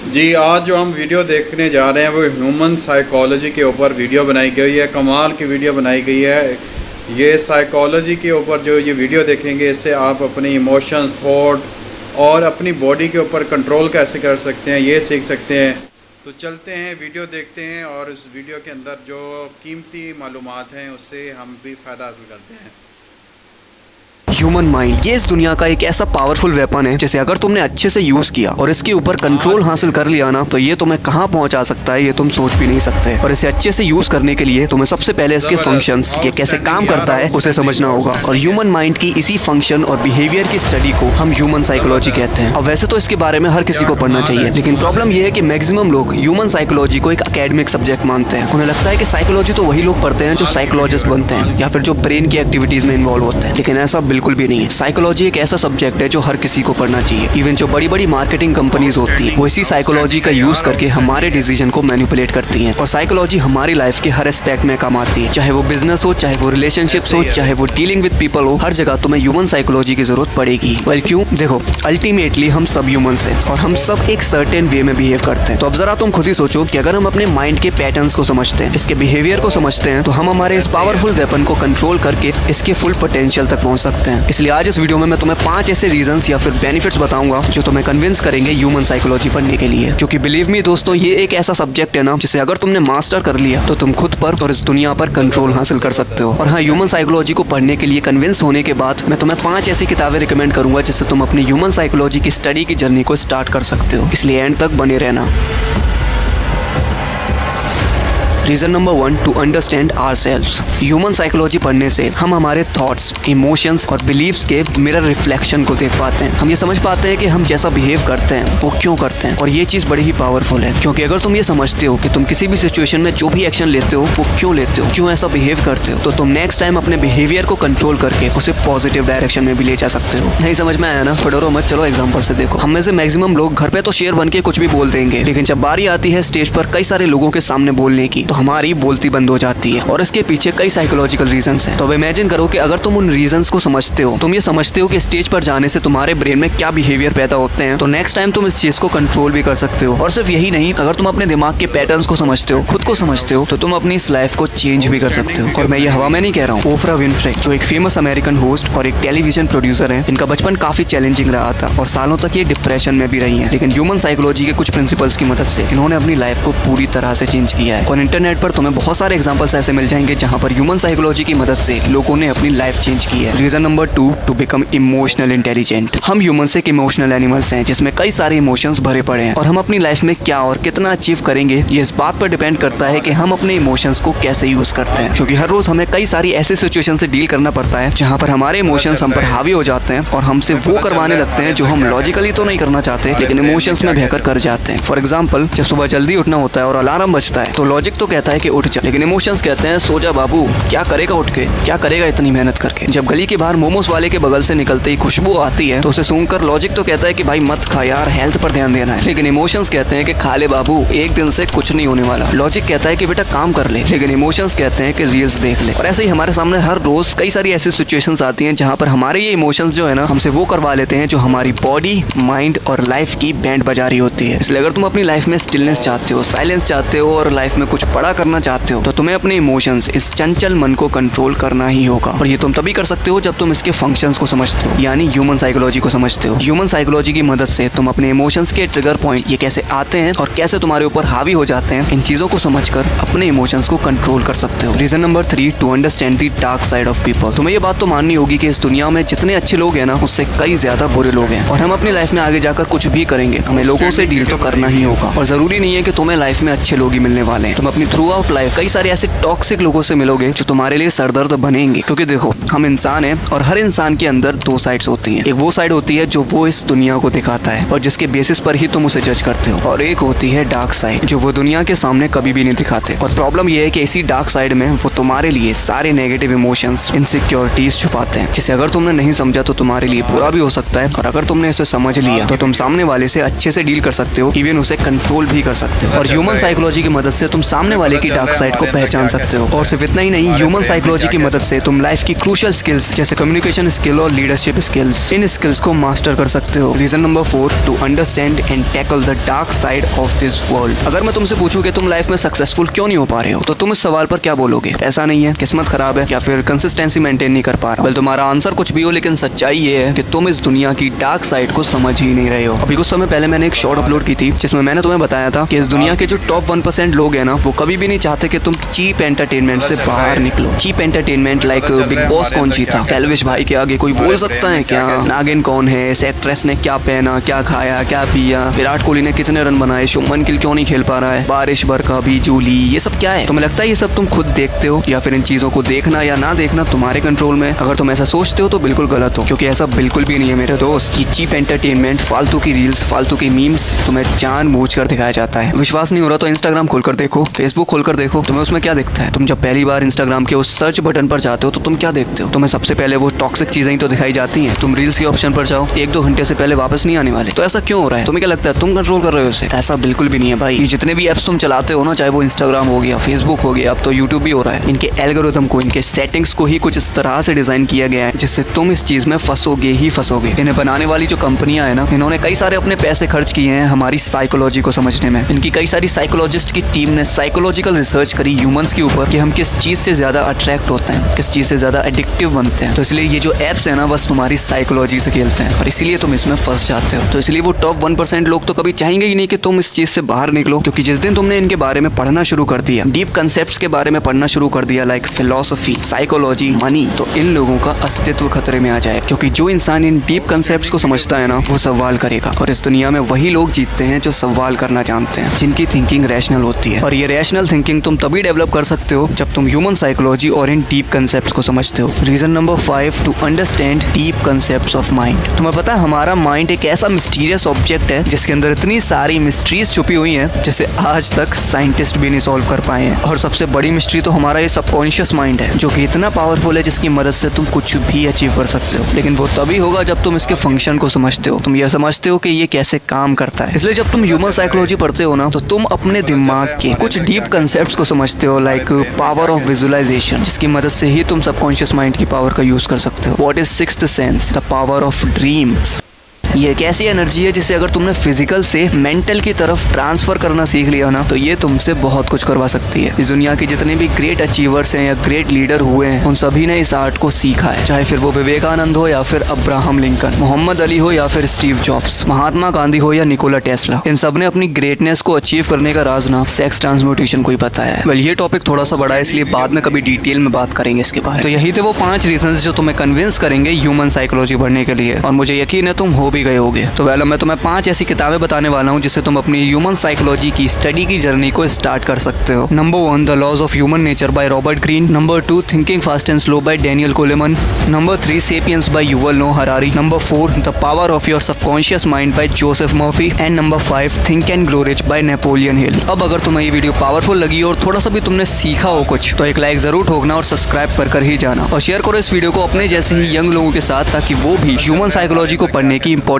जी, आज जो हम वीडियो देखने जा रहे हैं वो ह्यूमन साइकोलॉजी के ऊपर वीडियो बनाई गई है। कमाल की वीडियो बनाई गई है। ये साइकोलॉजी के ऊपर जो ये वीडियो देखेंगे, इससे आप अपनी इमोशंस, थॉट और अपनी बॉडी के ऊपर कंट्रोल कैसे कर सकते हैं ये सीख सकते हैं। तो चलते हैं, वीडियो देखते हैं और इस वीडियो के अंदर जो कीमती मालूमात हैं उससे हम भी फ़ायदा हासिल करते हैं। ह्यूमन माइंड ये इस दुनिया का एक ऐसा पावरफुल वेपन है जिसे अगर तुमने अच्छे से यूज किया और इसके ऊपर कंट्रोल हासिल कर लिया ना, तो ये तुम्हें कहाँ पहुंचा सकता है ये तुम सोच भी नहीं सकते। और इसे अच्छे से यूज करने के लिए तुम्हें सबसे पहले इसके फंक्शंस, ये कैसे काम करता है, उसे समझना होगा। और ह्यूमन माइंड की इसी फंक्शन और बिहेवियर की स्टडी को हम ह्यूमन साइकोलॉजी कहते हैं। अब वैसे तो इसके बारे में हर किसी को पढ़ना चाहिए, लेकिन प्रॉब्लम ये है कि मैक्सिमम लोग ह्यूमन साइकोलॉजी को एक एकेडमिक सब्जेक्ट मानते हैं। उन्हें लगता है कि साइकोलॉजी तो वही लोग पढ़ते हैं जो साइकोलॉजिस्ट बनते हैं या फिर जो ब्रेन की एक्टिविटीज में इन्वॉल्व होते हैं, लेकिन ऐसा बिल्कुल भी नहीं है। साइकोलॉजी एक ऐसा सब्जेक्ट है जो हर किसी को पढ़ना चाहिए। इवन जो बड़ी बड़ी मार्केटिंग कंपनीज होती है वो इसी साइकोलॉजी का यूज करके हमारे डिसीजन को मैनिपुलेट करती हैं। और साइकोलॉजी हमारी लाइफ के हर एस्पेक्ट में काम आती है, चाहे वो बिजनेस हो, चाहे वो रिलेशनशिप्स हो, चाहे वो डीलिंग विद पीपल हो, हर जगह तुम्हें ह्यूमन साइकोलॉजी की जरूरत पड़ेगी। वेल क्यों? देखो, अल्टीमेटली हम सब ह्यूमंस हैं और हम सब एक सर्टेन वे में बिहेव करते हैं। तो अब जरा तुम खुद ही सोचो कि अगर हम अपने माइंड के पैटर्न्स को समझते हैं, इसके बिहेवियर को समझते हैं, तो हम हमारे इस पावरफुल वेपन को कंट्रोल करके इसके फुल पोटेंशियल तक पहुंच सकते हैं। इसलिए आज इस वीडियो में मैं तुम्हें 5 ऐसे रीजंस या फिर बेनिफिट्स बताऊंगा जो तुम्हें कन्विंस करेंगे ह्यूमन साइकोलॉजी पढ़ने के लिए। क्योंकि बिलीव मी दोस्तों, ये एक ऐसा सब्जेक्ट है ना जिसे अगर तुमने मास्टर कर लिया तो तुम खुद पर और इस दुनिया पर कंट्रोल हासिल कर सकते हो। और हाँ, ह्यूमन साइकोलॉजी को पढ़ने के लिए कन्विंस होने के बाद मैं तुम्हें 5 ऐसी किताबें रिकमेंड करूंगा जिससे तुम अपनी ह्यूमन साइकोलॉजी की स्टडी की जर्नी को स्टार्ट कर सकते हो। इसलिए एंड तक बने रहना। Reason number 1, to understand ourselves. Human psychology पढ़ने से हम हमारे थॉट्स, इमोशंस और बिलीव्स के मिरर रिफ्लेक्शन को देख पाते हैं। हम ये समझ पाते हैं कि हम जैसा बिहेव करते हैं वो क्यों करते हैं। और ये चीज़ बड़ी ही पावरफुल है, क्योंकि अगर तुम ये समझते हो कि तुम किसी भी सिचुएशन में जो भी एक्शन लेते हो वो क्यों लेते हो, क्यों ऐसा बिहेव करते हो, तो तुम नेक्स्ट टाइम अपने बिहेवियर को कंट्रोल करके उसे पॉजिटिव डायरेक्शन में भी ले जा सकते हो। नहीं समझ में आया ना? डरो मत, चलो एग्जाम्पल से देखो। हम में से मैक्सिमम लोग घर पे तो शेर बन के कुछ भी बोल देंगे, लेकिन जब बारी आती है स्टेज पर कई सारे लोगों के सामने बोलने की, तो हमारी बोलती बंद हो जाती है। और इसके पीछे कई साइकोलॉजिकल रीजंस हैं। तो अब इमेजिन करो कि अगर तुम उन रीजंस को समझते हो, तुम ये समझते हो कि स्टेज पर जाने से तुम्हारे ब्रेन में क्या बिहेवियर पैदा होते हैं, तो नेक्स्ट टाइम तुम इस चीज को कंट्रोल भी कर सकते हो। और सिर्फ यही नहीं, अगर तुम अपने दिमाग के पैटर्न्स को समझते हो, खुद को समझते हो, तो तुम अपनी इस लाइफ को चेंज भी कर सकते हो। और मैं ये हवा में नहीं कह रहा हूँ। ओफ्रा विनफ्रे जो एक फेमस अमेरिकन होस्ट और एक टेलीविजन प्रोड्यूसर है, इनका बचपन काफी चैलेंजिंग रहा था और सालों तक ये डिप्रेशन में भी रही है। लेकिन ह्यूमन साइकोलॉजी के कुछ प्रिंसिपल्स की मदद से इन्होंने अपनी लाइफ को पूरी तरह से चेंज किया है। और इंटरनेट पर तुम्हें बहुत सारे एग्जाम्पल्स ऐसे मिल जाएंगे जहां पर ह्यूमन साइकोलॉजी की मदद से लोगों ने अपनी लाइफ चेंज की है। Reason number 2, to become emotional intelligent. हम ह्यूमंस एक इमोशनल एनिमल्स हैं जिसमें कई सारे इमोशंस भरे पड़े हैं। और हम अपनी लाइफ में क्या और कितना अचीव करेंगे ये इस बात पर डिपेंड करता है कि हम अपने इमोशंस को कैसे यूज करते हैं। क्योंकि हर रोज हमें कई सारी ऐसी सिचुएशन से डील करना पड़ता है जहां पर हमारे इमोशंस हम पर हावी हो जाते हैं और हमसे वो करवाने लगते हैं जो हम लॉजिकली तो नहीं करना चाहते, लेकिन इमोशंस में बहकर कर जाते हैं। फॉर एग्जाम्पल, जब सुबह जल्दी उठना होता है और अलार्म बजता है, तो लॉजिक तो कहता है कि उठ जा, लेकिन इमोशंस कहते हैं सो जा बाबू, क्या करेगा उठ के, क्या करेगा इतनी मेहनत करके। जब गली के बाहर मोमोज वाले के बगल से निकलते ही खुशबू आती है, तो उसे सूंघकर लॉजिक तो कहता है कि भाई मत खा यार, हेल्थ पर ध्यान देना है। लेकिन इमोशंस कहते हैं कि खा ले बाबू, एक दिन से कुछ नहीं होने वाला। लॉजिक कहता है कि बेटा काम कर ले, लेकिन इमोशंस कहते हैं कि रील्स देख ले। और ऐसे ही हमारे सामने हर रोज कई सारी ऐसी सिचुएशंस आती हैं जहां पर हमारे ये इमोशंस जो है ना, हमसे वो करवा लेते हैं जो हमारी बॉडी, माइंड और लाइफ की बैंड बजा रही होती है। इसलिए अगर तुम अपनी लाइफ में स्टिलनेस चाहते हो, साइलेंस चाहते हो और लाइफ में कुछ बड़ा करना चाहते हो, तो तुम्हें अपने इमोशंस, इस चंचल मन को कंट्रोल करना ही होगा। और ये तुम तभी कर सकते हो जब तुम इसके फंक्शंस को समझते हो, यानी ह्यूमन साइकोलॉजी को समझते हो। ह्यूमन साइकोलॉजी की मदद से तुम अपने इमोशंस के ट्रिगर पॉइंट, ये कैसे आते हैं और कैसे तुम्हारे ऊपर हावी हो जाते हैं, इन चीजों को समझकर अपने इमोशंस को कंट्रोल कर सकते हो। Reason number 3, to understand the dark side of people. तुम्हें ये बात तो माननी होगी कि इस दुनिया में जितने अच्छे लोग हैं ना, उससे कई ज्यादा बुरे लोग हैं। और हम अपनी लाइफ में आगे जाकर कुछ भी करेंगे, हमें लोगों से डील तो करना ही होगा। और जरूरी नहीं है कि तुम्हें लाइफ में अच्छे लोग ही मिलने वाले हैं। तुम अपनी थ्रू आउट लाइफ कई सारे ऐसे टॉक्सिक लोगों से मिलोगे जो तुम्हारे लिए सरदर्द बनेंगे। क्योंकि देखो, हम इंसान हैं और हर इंसान के अंदर 2 साइड्स होती हैं। एक वो साइड होती है जो वो इस दुनिया को दिखाता है और जिसके बेसिस पर ही तुम उसे जज करते हो, और एक होती है डार्क साइड जो वो दुनिया के सामने कभी भी नहीं दिखाते। और प्रॉब्लम ये है कि इसी डार्क साइड में वो तुम्हारे लिए सारे नेगेटिव इमोशंस, इनसिक्योरिटीज छुपाते हैं, जिसे अगर तुमने नहीं समझा तो तुम्हारे लिए बुरा भी हो सकता है। और अगर तुमने इसे समझ लिया तो तुम सामने वाले से अच्छे से डील कर सकते हो, इवन उसे कंट्रोल भी कर सकते हो। और ह्यूमन साइकोलॉजी की मदद से तुम सामने वाले की डार्क साइड को पहचान सकते हो। और सिर्फ इतना ही नहीं, ह्यूमन साइकोलॉजी की मदद से तुम लाइफ की क्रूशियल स्किल्स जैसे कम्युनिकेशन स्किल और लीडरशिप स्किल्स, इन स्किल्स को मास्टर कर सकते हो। Reason number 4, to understand and tackle the dark side of this world. अगर मैं तुमसे पूछूं कि तुम लाइफ में सक्सेसफुल क्यों नहीं हो पा रहे हो, तो तुम इस सवाल पर क्या बोलोगे? पैसा नहीं है, किस्मत खराब है, या फिर कंसिस्टेंसी मेंटेन नहीं कर पा रहा? तुम्हारा आंसर कुछ भी हो, लेकिन सच्चाई ये है कि तुम इस दुनिया की डार्क साइड को समझ ही नहीं रहे हो। अभी कुछ समय पहले मैंने एक शॉर्ट अपलोड की थी जिसमें मैंने तुम्हें बताया था कि इस दुनिया के जो टॉप 1% लोग हैं ना, वो कभी भी नहीं चाहते कि तुम चीप एंटरटेनमेंट से बाहर निकलो। Cheap entertainment like Bigg Boss कौन जीता, एल्विश भाई के आगे कोई बोल सकता है क्या, नागिन कौन है, इस एक्ट्रेस ने क्या पहना, क्या खाया, क्या पिया, विराट कोहली ने कितने रन बनाए, शुभमन गिल क्यों नहीं खेल पा रहा है, बारिश बरखा बिजली, ये सब क्या है? तुम्हें लगता है ये सब तुम खुद देखते हो, या फिर इन चीजों को देखना या ना देखना तुम्हारे कंट्रोल में? अगर तुम ऐसा सोचते हो तो बिल्कुल गलत हो, क्योंकि ऐसा बिल्कुल भी नहीं है मेरे दोस्त। ये चीप एंटरटेनमेंट, फालतू की रील्स, फालतू की मीम्स तुम्हें जानबूझकर दिखाया जाता है। विश्वास नहीं हो रहा तो इंस्टाग्राम खोलकर देखो, फेसबुक खोलकर देखो, तुम्हें उसमें क्या दिखता है? तुम जब पहली बार इंस्टाग्राम के उस सर्च बटन पर जाते हो तो तुम क्या देखते हो? तुम्हें सबसे पहले वो टॉक्सिक चीजें ही तो दिखाई जाती हैं। तुम रील्स के ऑप्शन पर जाओ, 1-2 घंटे से पहले वापस नहीं आने वाले। तो ऐसा क्यों हो रहा है? तुम्हें क्या लगता है तुम कंट्रोल कर रहे हो इसे? ऐसा बिल्कुल भी नहीं है भाई। ये जितने भी एप्स तुम चलाते हो ना, चाहे वो इंस्टाग्राम हो गया, फेसबुक हो गया, अब तो यूट्यूब भी हो रहा है, इनके एल्गोरिथम को, इनके सेटिंग्स को ही कुछ इस तरह से डिजाइन किया गया है जिससे तुम इस चीज में फंसोगे ही फंसोगे। इन्हें बनाने वाली जो कंपनियां है ना, इन्होंने कई सारे अपने पैसे खर्च किए हैं हमारी साइकोलॉजी को समझने में। इनकी कई सारी साइकोलॉजिस्ट की टीम ने साइकोलॉजिकल रिसर्च करी ह्यूमंस के ऊपर कि हम किस चीज से ज्यादा अट्रैक्ट होते हैं, किस चीज से ज्यादा एडिक्टिव बनते हैं। तो इसलिए ये जो एप्स है ना, बस तुम्हारी साइकोलॉजी से खेलते हैं और इसीलिए तुम इसमें फंस जाते हो। तो इसलिए वो टॉप 1% लोग तो कभी चाहेंगे ही नहीं कि तुम इस चीज से बाहर निकलो, क्योंकि जिस दिन तुमने इनके बारे में पढ़ना शुरू कर दिया, डीप कंसेप्ट्स के बारे में पढ़ना शुरू कर दिया, लाइक फिलोसफी, साइकोलॉजी, मनी, तो इन लोगों का अस्तित्व खतरे में आ जाए। क्योंकि जो इंसान इन डीप कंसेप्ट्स को समझता है ना, वो सवाल करेगा, और इस दुनिया में वही लोग जीतते हैं जो सवाल करना जानते हैं, जिनकी थिंकिंग रैशनल होती है। और ये रैशनल थिंकिंग तुम तभी डेवलप कर सकते हो जब तुम ह्यूमन साइकोलॉजी और इन डीप कंसेप्ट्स को समझते हो। Reason number 5, to understand deep concepts of mind. तुम्हें पता है हमारा माइंड एक ऐसा मिस्टीरियस ऑब्जेक्ट है जिसके अंदर इतनी सारी मिस्ट्रीज छुपी हुई हैं जिसे आज तक साइंटिस्ट भी नहीं सॉल्व कर पाए हैं। और सबसे बड़ी मिस्ट्री तो हमारा ये सबकॉन्शियस माइंड है, जो कि इतना पावरफुल है जिसकी मदद से तुम कुछ भी अचीव कर सकते हो। लेकिन वो तभी होगा जब तुम इसके फंक्शन को समझते हो, तुम ये समझते हो कि ये कैसे काम करता है। इसलिए जब तुम ह्यूमन साइकोलॉजी पढ़ते हो ना, तो तुम अपने दिमाग के कुछ डीप कंसेप्ट्स को समझते हो, लाइक पावर ऑफ विजुअलाइजेशन, जिसकी मदद से ही तुम सबकॉन्शियस माइंड की पावर का यूज कर सकते हो। What is sixth sense, the power of dreams. ये एक ऐसी एनर्जी है जिसे अगर तुमने फिजिकल से मेंटल की तरफ ट्रांसफर करना सीख लिया ना, तो ये तुमसे बहुत कुछ करवा सकती है। इस दुनिया के जितने भी ग्रेट अचीवर्स हैं या ग्रेट लीडर हुए हैं, उन सभी ने इस आर्ट को सीखा है, चाहे फिर वो विवेकानंद हो या फिर अब्राहम लिंकन, मोहम्मद अली हो या फिर स्टीव जॉब्स, महात्मा गांधी हो या निकोला टेस्ला। इन सब ने अपनी ग्रेटनेस को अचीव करने का राज ना सेक्स ट्रांसम्यूटेशन को ही बताया है। वेल, ये टॉपिक थोड़ा सा बड़ा है, इसलिए बाद में कभी डिटेल में बात करेंगे इसके बारे में। तो यही थे वो 5 रीजंस जो तुम्हें कन्विंस करेंगे ह्यूमन साइकोलॉजी पढ़ने के लिए, और मुझे यकीन है तुम हो भी गए होगे। तो वेल, मैं तुम्हें 5 ऐसी किताबें बताने वाला हूँ जिससे तुम अपनी ह्यूमन साइकोलॉजी की स्टडी की जर्नी को स्टार्ट कर सकते हो। Number 1, the laws of human nature by Robert Greene. Number 2, thinking fast and slow by Daniel Coleman. Number 3, sapiens by Yuval Noah Harari. Number 4, the power of your subconscious mind by Joseph Murphy. And number 5, think and grow rich by Napoleon Hill. अब अगर तुम्हें ये video powerful लगी और थोड़ा सा भी तुमने सीखा हो कुछ, तो एक लाइक जरूर ठोकना और सब्सक्राइब कर ही जाना, और शेयर करो इस वीडियो को अपने जैसे ही यंग लोगों के साथ, ताकि वो भी ह्यूमन साइकोलॉजी को पढ़ने की